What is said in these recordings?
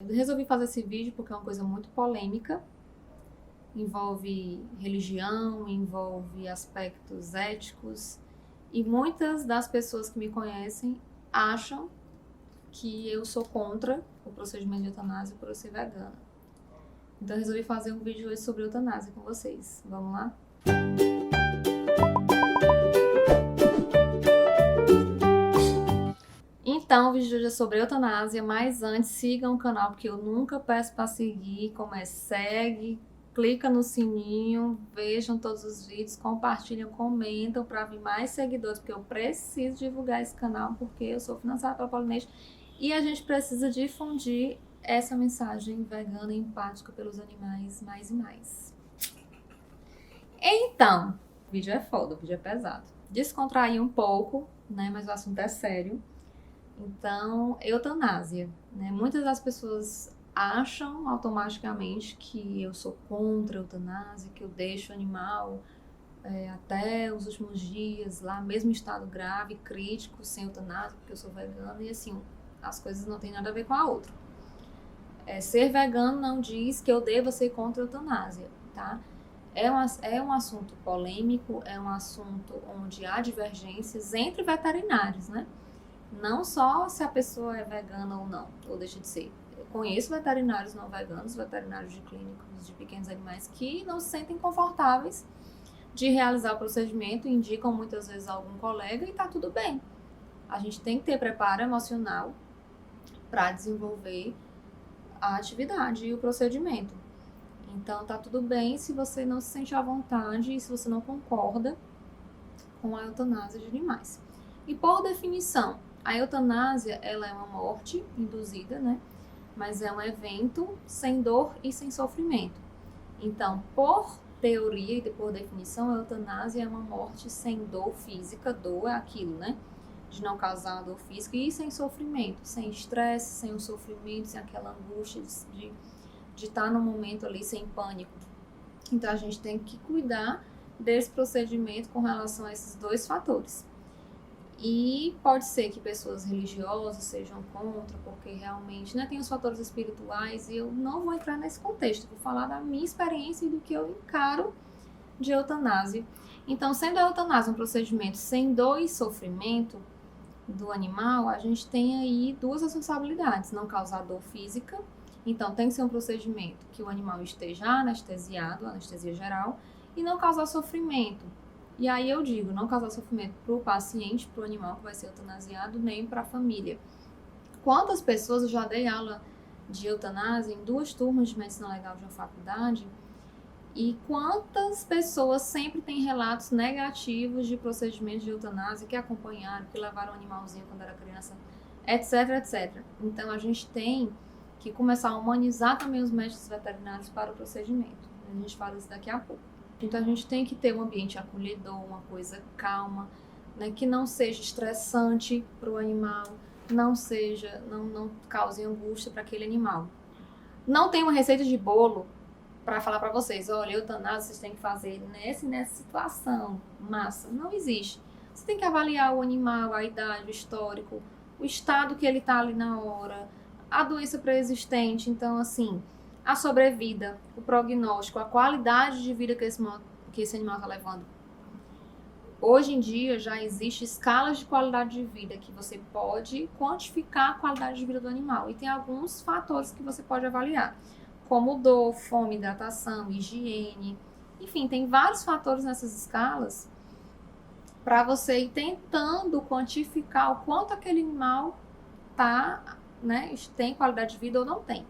Eu resolvi fazer esse vídeo porque é uma coisa muito polêmica, envolve religião, envolve aspectos éticos e muitas das pessoas que me conhecem acham que eu sou contra o procedimento de eutanásia por eu ser vegana. Então eu resolvi fazer um vídeo hoje sobre eutanásia com vocês. Vamos lá? Então, o vídeo de hoje é sobre eutanásia, mas antes sigam o canal, porque eu nunca peço para seguir, como é, segue, clica no sininho, vejam todos os vídeos, compartilham, comentam para vir mais seguidores, porque eu preciso divulgar esse canal, porque eu sou financiada pela Polinês e a gente precisa difundir essa mensagem vegana e empática pelos animais mais e mais. Então, o vídeo é foda, o vídeo é pesado. Descontrair um pouco, né, mas o assunto é sério. Então, eutanásia, né? Muitas das pessoas acham automaticamente que eu sou contra a eutanásia, que eu deixo o animal até os últimos dias, lá mesmo em estado grave, crítico, sem eutanásia, porque eu sou vegana, e assim, as coisas não têm nada a ver com a outra. Ser vegano não diz que eu deva ser contra a eutanásia, tá? É um assunto polêmico, é um assunto onde há divergências entre veterinários, né? Não só se a pessoa é vegana ou não, ou deixa de ser. Eu conheço veterinários não veganos, veterinários de clínicas de pequenos animais que não se sentem confortáveis de realizar o procedimento, indicam muitas vezes a algum colega e tá tudo bem. A gente tem que ter preparo emocional para desenvolver a atividade e o procedimento. Então tá tudo bem se você não se sente à vontade e se você não concorda com a eutanásia de animais. E por definição, a eutanásia, ela é uma morte induzida, né? Mas é um evento sem dor e sem sofrimento. Então, por teoria e por definição, a eutanásia é uma morte sem dor física, dor é aquilo, né? De não causar dor física e sem sofrimento, sem estresse, sem o sofrimento, sem aquela angústia de estar no momento ali sem pânico. Então, a gente tem que cuidar desse procedimento com relação a esses dois fatores. E pode ser que pessoas religiosas sejam contra, porque realmente, né, tem os fatores espirituais, e eu não vou entrar nesse contexto, vou falar da minha experiência e do que eu encaro de eutanásia. Então, sendo a eutanásia um procedimento sem dor e sofrimento do animal, a gente tem aí duas responsabilidades: não causar dor física, então tem que ser um procedimento que o animal esteja anestesiado, anestesia geral, e não causar sofrimento. E aí eu digo, não causar sofrimento para o paciente, para o animal que vai ser eutanasiado, nem para a família. Quantas pessoas, eu já dei aula de eutanásia em 2 turmas de medicina legal de uma faculdade, e quantas pessoas sempre têm relatos negativos de procedimentos de eutanásia que acompanharam, que levaram um animalzinho quando era criança, etc, etc. Então a gente tem que começar a humanizar também os médicos veterinários para o procedimento. A gente fala isso daqui a pouco. Então a gente tem que ter um ambiente acolhedor, uma coisa calma, né, que não seja estressante para o animal, não cause angústia para aquele animal. Não tem uma receita de bolo para falar para vocês, olha, eutanásia vocês têm que fazer nessa situação, massa. Não existe. Você tem que avaliar o animal, a idade, o histórico, o estado que ele está ali na hora, a doença pré-existente. Então, assim, a sobrevida, o prognóstico, a qualidade de vida que esse animal está levando. Hoje em dia já existe escalas de qualidade de vida que você pode quantificar a qualidade de vida do animal. E tem alguns fatores que você pode avaliar, como dor, fome, hidratação, higiene. Enfim, tem vários fatores nessas escalas para você ir tentando quantificar o quanto aquele animal tem qualidade de vida ou não tem.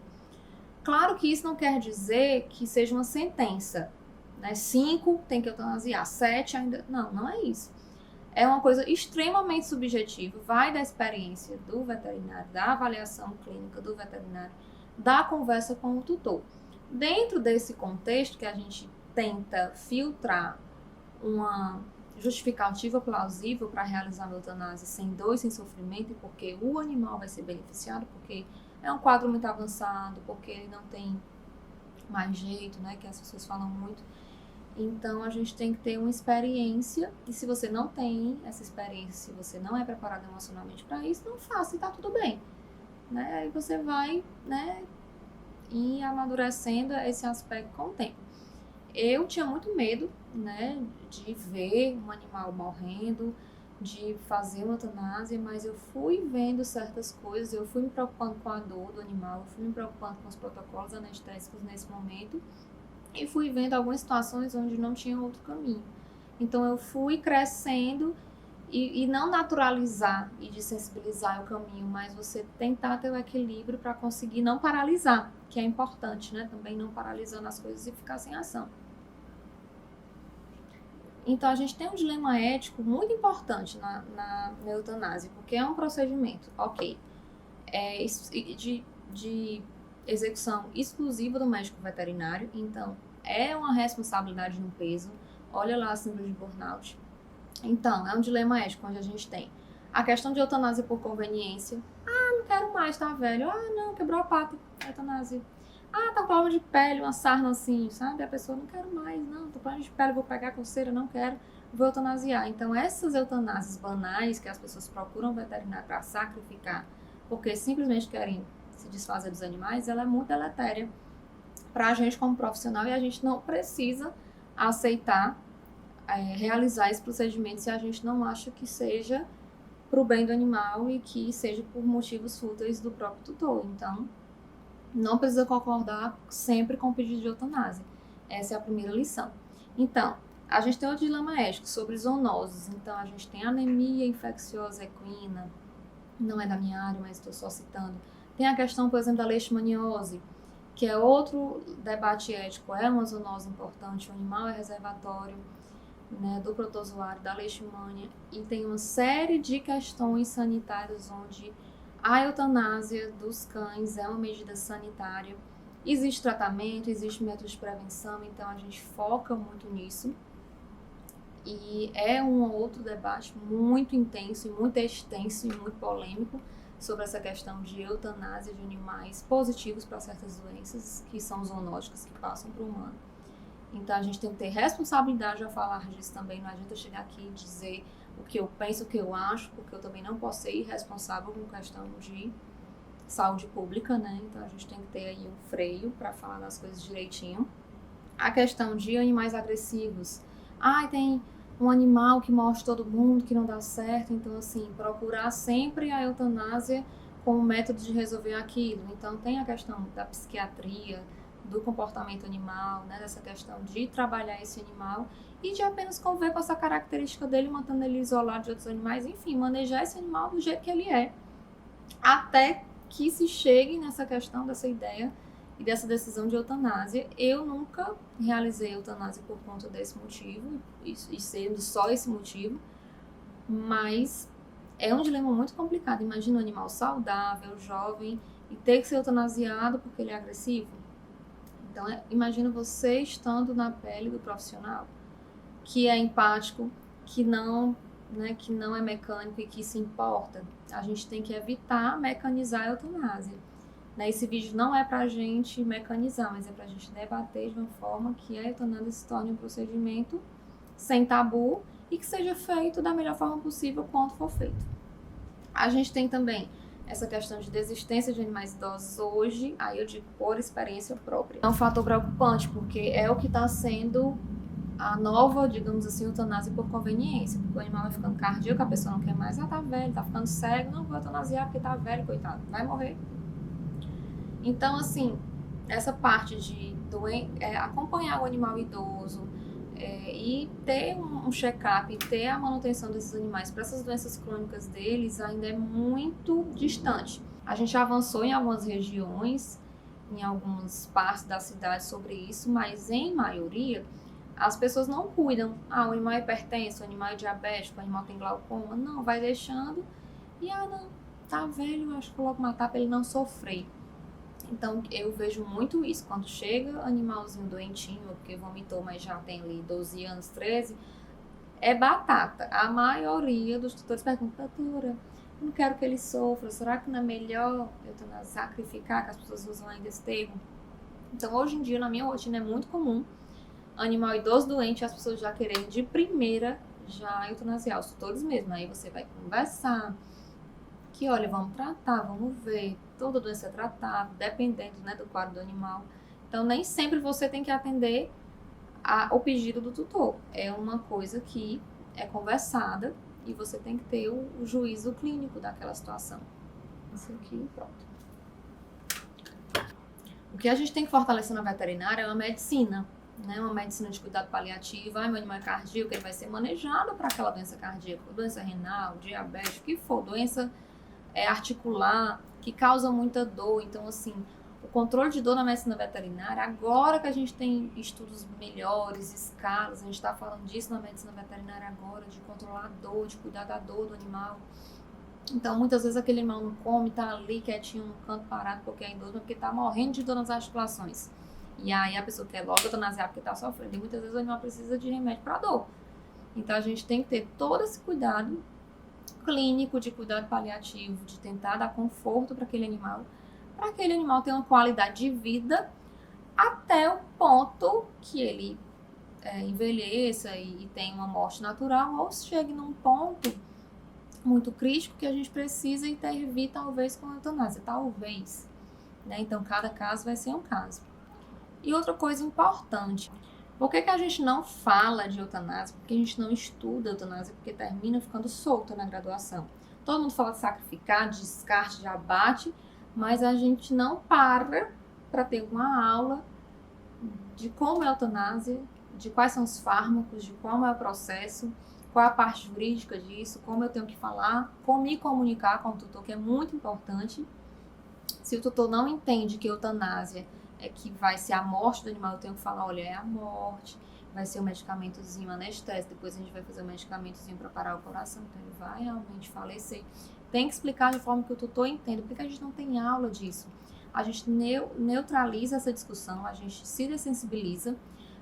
Claro que isso não quer dizer que seja uma sentença, né? 5 tem que eutanasiar, 7 ainda... Não é isso. É uma coisa extremamente subjetiva, vai da experiência do veterinário, da avaliação clínica do veterinário, da conversa com o tutor. Dentro desse contexto que a gente tenta filtrar uma justificativa plausível para realizar a eutanásia sem dor e sem sofrimento, porque o animal vai ser beneficiado, porque é um quadro muito avançado, porque ele não tem mais jeito, né, que as pessoas falam muito. Então, a gente tem que ter uma experiência, e se você não tem essa experiência, se você não é preparado emocionalmente para isso, não faça e tá tudo bem. Né? Aí você vai, né, e amadurecendo esse aspecto com o tempo. Eu tinha muito medo, né, de ver um animal morrendo, de fazer uma eutanásia, mas eu fui vendo certas coisas, eu fui me preocupando com a dor do animal, eu fui me preocupando com os protocolos anestésicos nesse momento e fui vendo algumas situações onde não tinha outro caminho. Então eu fui crescendo e não naturalizar e desensibilizar o caminho, mas você tentar ter o equilíbrio para conseguir não paralisar, que é importante, né? Também não paralisando as coisas e ficar sem ação. Então, a gente tem um dilema ético muito importante na eutanásia, porque é um procedimento, ok, de execução exclusiva do médico veterinário, então é uma responsabilidade no peso. Olha lá a síndrome de burnout. Então, é um dilema ético onde a gente tem a questão de eutanásia por conveniência. Ah, não quero mais, tá velho. Ah, não, quebrou a pata, eutanásia. Ah, tá com problema de pele, uma sarna assim, sabe? A pessoa, não quero mais, não, tô com problema de pele, vou pegar coceira, não quero, vou eutanasiar. Então, essas eutanásias banais que as pessoas procuram veterinário para sacrificar, porque simplesmente querem se desfazer dos animais, ela é muito deletéria para a gente como profissional e a gente não precisa aceitar realizar esse procedimento se a gente não acha que seja para o bem do animal e que seja por motivos fúteis do próprio tutor. Então, não precisa concordar sempre com o pedido de eutanásia. Essa é a primeira lição. Então, a gente tem o dilema ético sobre zoonoses. Então, a gente tem anemia infecciosa equina, não é da minha área, mas estou só citando. Tem a questão, por exemplo, da leishmaniose, que é outro debate ético. É uma zoonose importante, o animal é reservatório, né, do protozoário, da leishmania, e tem uma série de questões sanitárias onde a eutanásia dos cães é uma medida sanitária. Existe tratamento, existe método de prevenção, então a gente foca muito nisso. E é um outro debate muito intenso e muito extenso e muito polêmico sobre essa questão de eutanásia de animais positivos para certas doenças que são zoonóticas, que passam para o humano. Então a gente tem que ter responsabilidade ao falar disso também. Não adianta chegar aqui e dizer o que eu penso, o que eu acho, porque eu também não posso ser irresponsável com questão de saúde pública, né? Então a gente tem que ter aí um freio para falar das coisas direitinho. A questão de animais agressivos. Tem um animal que morde todo mundo, que não dá certo. Então, assim, procurar sempre a eutanásia como método de resolver aquilo. Então tem a questão da psiquiatria, do comportamento animal, né, dessa questão de trabalhar esse animal e de apenas conviver com essa característica dele, mantendo ele isolado de outros animais, enfim, manejar esse animal do jeito que ele é, até que se chegue nessa questão dessa ideia e dessa decisão de eutanásia. Eu nunca realizei eutanásia por conta desse motivo, e sendo só esse motivo, mas é um dilema muito complicado. Imagina um animal saudável, jovem, e ter que ser eutanasiado porque ele é agressivo. Então, imagina você estando na pele do profissional, que é empático, que não é mecânico e que se importa. A gente tem que evitar mecanizar a eutanásia. Esse vídeo não é pra gente mecanizar, mas é pra gente debater de uma forma que a eutanásia se torne um procedimento sem tabu e que seja feito da melhor forma possível quando for feito. A gente tem também essa questão de desistência de animais idosos hoje, aí eu digo por experiência própria. É um fator preocupante, porque é o que está sendo a nova, digamos assim, eutanásia por conveniência, porque o animal vai ficando cardíaco, a pessoa não quer mais, tá velho, tá ficando cego, não vou eutanasiar porque tá velho, coitado, vai morrer. Então, assim, essa parte de acompanhar o animal idoso e ter um check-up, ter a manutenção desses animais para essas doenças crônicas deles ainda é muito distante. A gente avançou em algumas regiões, em algumas partes da cidade sobre isso, mas em maioria as pessoas não cuidam. O animal é hipertenso, o animal é diabético, o animal tem glaucoma. Não, vai deixando e, não, tá velho, acho que vou logo matar para ele não sofrer. Então, eu vejo muito isso. Quando chega animalzinho doentinho, porque vomitou, mas já tem ali 12 anos, 13, é batata. A maioria dos tutores pergunta, doutora, eu não quero que ele sofra, será que não é melhor eu sacrificar, que as pessoas usam ainda esse termo? Então, hoje em dia, na minha rotina, é muito comum animal idoso doente, as pessoas já querem de primeira já eutanasiar, os tutores mesmo. Aí você vai conversar, que olha, vamos tratar, vamos ver, toda doença é tratável, dependendo, né, do quadro do animal. Então, nem sempre você tem que atender o pedido do tutor. É uma coisa que é conversada e você tem que ter o juízo clínico daquela situação. Isso aqui, pronto. O que a gente tem que fortalecer na veterinária é uma medicina, né? Uma medicina de cuidado paliativo. Meu animal é cardíaco, ele vai ser manejado para aquela doença cardíaca, doença renal, diabetes, o que for, doença articular, que causa muita dor. Então, assim, o controle de dor na medicina veterinária, agora que a gente tem estudos melhores, escalas, a gente está falando disso na medicina veterinária agora, de controlar a dor, de cuidar da dor do animal. Então, muitas vezes aquele animal não come, tá ali quietinho no canto parado porque é idoso, porque tá morrendo de dor nas articulações. E aí a pessoa quer logo eutanasiar porque tá sofrendo. E muitas vezes o animal precisa de remédio para dor. Então, a gente tem que ter todo esse cuidado clínico, de cuidado paliativo, de tentar dar conforto para aquele animal ter uma qualidade de vida até o ponto que ele envelheça e tenha uma morte natural, ou chegue num ponto muito crítico que a gente precisa intervir, talvez, com a eutanásia. Talvez. Né? Então, cada caso vai ser um caso. E outra coisa importante, por que a gente não fala de eutanásia? Porque a gente não estuda eutanásia, porque termina ficando solta na graduação. Todo mundo fala de sacrificar, de descarte, de abate, mas a gente não para ter uma aula de como é a eutanásia, de quais são os fármacos, de como é o processo, qual é a parte jurídica disso, como eu tenho que falar, como me comunicar com o tutor, que é muito importante. Se o tutor não entende que eutanásia é que vai ser a morte do animal, eu tenho que falar, olha, é a morte, vai ser um medicamentozinho anestésico, depois a gente vai fazer um medicamentozinho para parar o coração, então ele vai realmente falecer. Tem que explicar de forma que o tutor entenda, porque a gente não tem aula disso. A gente neutraliza essa discussão, a gente se dessensibiliza,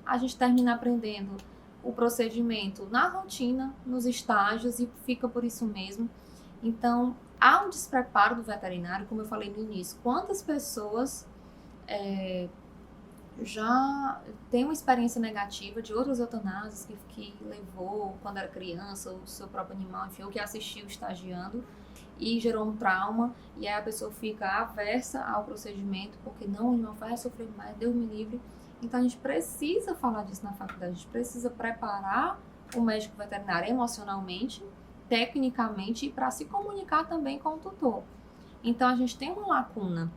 a gente termina aprendendo o procedimento na rotina, nos estágios, e fica por isso mesmo. Então, há um despreparo do veterinário, como eu falei no início. Quantas pessoas já têm uma experiência negativa de outras eutanásias que levou quando era criança, ou o seu próprio animal, enfim, ou que assistiu estagiando e gerou um trauma, e aí a pessoa fica aversa ao procedimento, porque não, o animal vai sofrer mais, Deus me livre. Então, a gente precisa falar disso na faculdade, a gente precisa preparar o médico veterinário emocionalmente, tecnicamente, e para se comunicar também com o tutor. Então, a gente tem uma lacuna,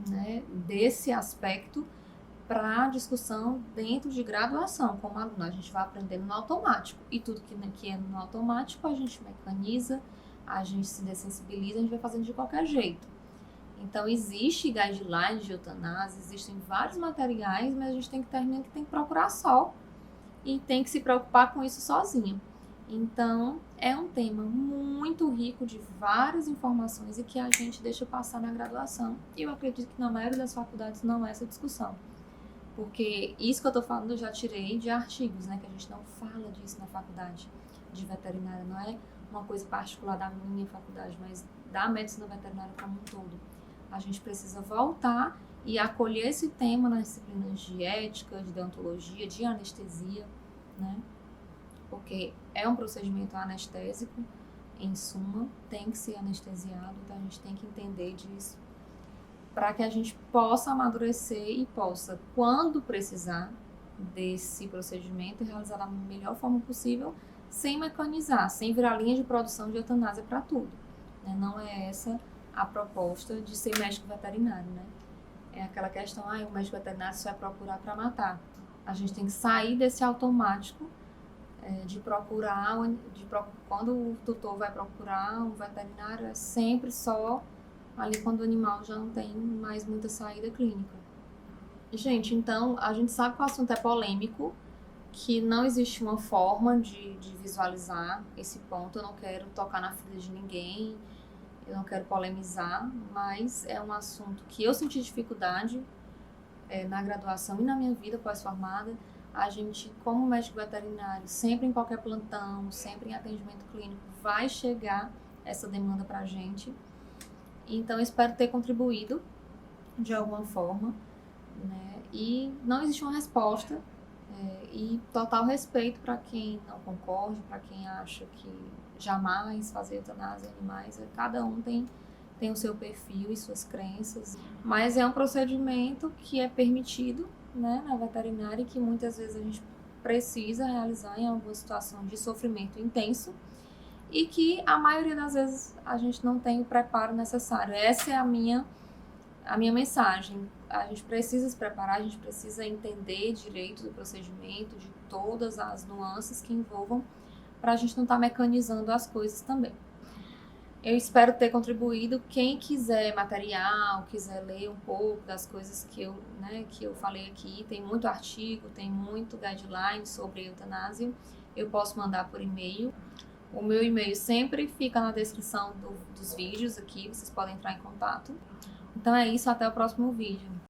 né, desse aspecto para discussão dentro de graduação, como aluno. A gente vai aprendendo no automático, e tudo que é no automático a gente mecaniza, a gente se dessensibiliza, a gente vai fazendo de qualquer jeito. Então, existe guidelines de eutanásia, existem vários materiais, mas a gente tem que terminar que tem que procurar só e tem que se preocupar com isso sozinho. Então, é um tema muito rico de várias informações e que a gente deixa passar na graduação. E eu acredito que na maioria das faculdades não é essa discussão. Porque isso que eu estou falando eu já tirei de artigos, né? Que a gente não fala disso na faculdade de veterinária. Não é uma coisa particular da minha faculdade, mas da medicina veterinária como um todo. A gente precisa voltar e acolher esse tema nas disciplinas de ética, de deontologia, de anestesia, né? Porque é um procedimento anestésico, em suma, tem que ser anestesiado, então a gente tem que entender disso, para que a gente possa amadurecer e possa, quando precisar desse procedimento, realizar da melhor forma possível, sem mecanizar, sem virar linha de produção de eutanásia para tudo. Né? Não é essa a proposta de ser médico veterinário, né? É aquela questão, o médico veterinário só vai procurar para matar. A gente tem que sair desse automático de procurar, quando o tutor vai procurar um veterinário, é sempre só ali quando o animal já não tem mais muita saída clínica. Gente, então, a gente sabe que o assunto é polêmico, que não existe uma forma de visualizar esse ponto. Eu não quero tocar na ferida de ninguém, eu não quero polemizar, mas é um assunto que eu senti dificuldade na graduação e na minha vida pós-formada. A gente, como médico veterinário, sempre em qualquer plantão, sempre em atendimento clínico, vai chegar essa demanda para a gente. Então, eu espero ter contribuído de alguma forma, né? E não existe uma resposta, e total respeito para quem não concorda, para quem acha que jamais fazer eutanásia em animais. Cada um tem tem o seu perfil e suas crenças, mas é um procedimento que é permitido, né, na veterinária e que muitas vezes a gente precisa realizar em alguma situação de sofrimento intenso e que a maioria das vezes a gente não tem o preparo necessário. Essa é a minha mensagem. A gente precisa se preparar, a gente precisa entender direito do procedimento, de todas as nuances que envolvam, para a gente não estar mecanizando as coisas também. Eu espero ter contribuído. Quem quiser material, quiser ler um pouco das coisas que eu falei aqui, tem muito artigo, tem muito guideline sobre eutanásia, eu posso mandar por e-mail. O meu e-mail sempre fica na descrição dos vídeos aqui, vocês podem entrar em contato. Então é isso, até o próximo vídeo.